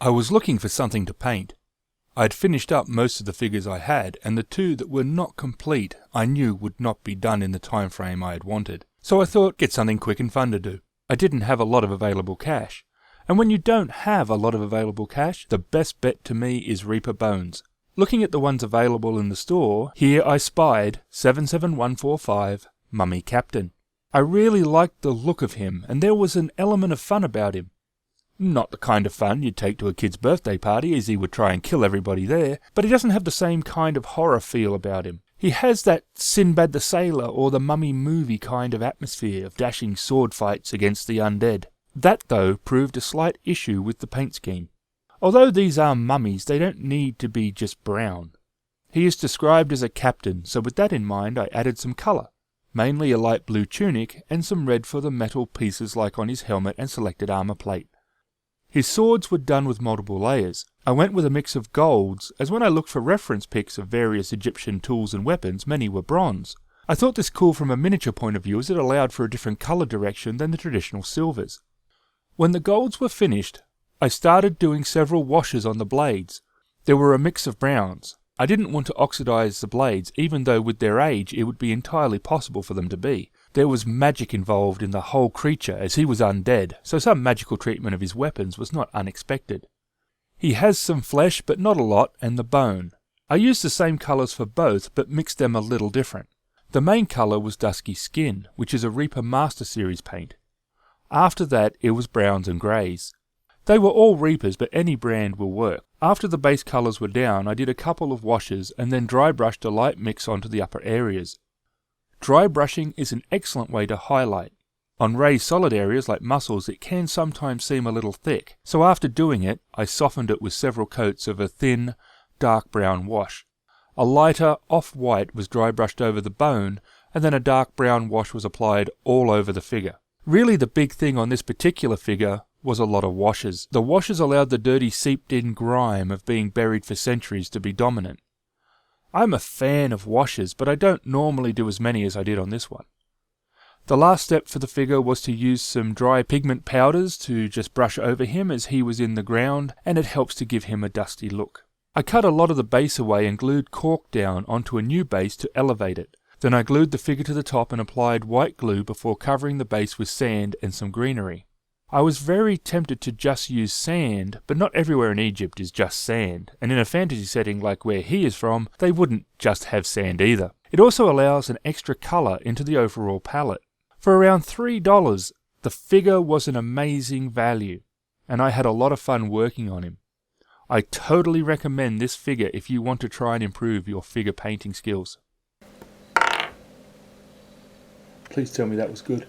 I was looking for something to paint. I had finished up most of the figures I had, and the two that were not complete I knew would not be done in the time frame I had wanted. So I thought, get something quick and fun to do. I didn't have a lot of available cash. And when you don't have a lot of available cash, the best bet to me is Reaper Bones. Looking at the ones available in the store, here I spied 77145 Mummy Captain. I really liked the look of him, and there was an element of fun about him. Not the kind of fun you'd take to a kid's birthday party, as he would try and kill everybody there, but he doesn't have the same kind of horror feel about him. He has that Sinbad the Sailor or the Mummy movie kind of atmosphere of dashing sword fights against the undead. That, though, proved a slight issue with the paint scheme. Although these are mummies, they don't need to be just brown. He is described as a captain, so with that in mind I added some colour, mainly a light blue tunic and some red for the metal pieces like on his helmet and selected armour plate. His swords were done with multiple layers. I went with a mix of golds, as when I looked for reference pics of various Egyptian tools and weapons, many were bronze. I thought this cool from a miniature point of view as it allowed for a different colour direction than the traditional silvers. When the golds were finished, I started doing several washes on the blades. There were a mix of browns. I didn't want to oxidize the blades, even though with their age it would be entirely possible for them to be. There was magic involved in the whole creature, as he was undead, so some magical treatment of his weapons was not unexpected. He has some flesh, but not a lot, and the bone. I used the same colours for both, but mixed them a little different. The main colour was Dusky Skin, which is a Reaper Master Series paint. After that, it was browns and greys. They were all Reapers, but any brand will work. After the base colours were down, I did a couple of washes and then dry brushed a light mix onto the upper areas. Dry brushing is an excellent way to highlight. On raised solid areas like muscles it can sometimes seem a little thick, so after doing it I softened it with several coats of a thin, dark brown wash. A lighter, off-white was dry brushed over the bone, and then a dark brown wash was applied all over the figure. Really the big thing on this particular figure was a lot of washes. The washes allowed the dirty seeped-in grime of being buried for centuries to be dominant. I'm a fan of washes, but I don't normally do as many as I did on this one. The last step for the figure was to use some dry pigment powders to just brush over him as he was in the ground, and it helps to give him a dusty look. I cut a lot of the base away and glued cork down onto a new base to elevate it. Then I glued the figure to the top and applied white glue before covering the base with sand and some greenery. I was very tempted to just use sand, but not everywhere in Egypt is just sand, and in a fantasy setting like where he is from, they wouldn't just have sand either. It also allows an extra colour into the overall palette. For around $3, the figure was an amazing value, and I had a lot of fun working on him. I totally recommend this figure if you want to try and improve your figure painting skills. Please tell me that was good.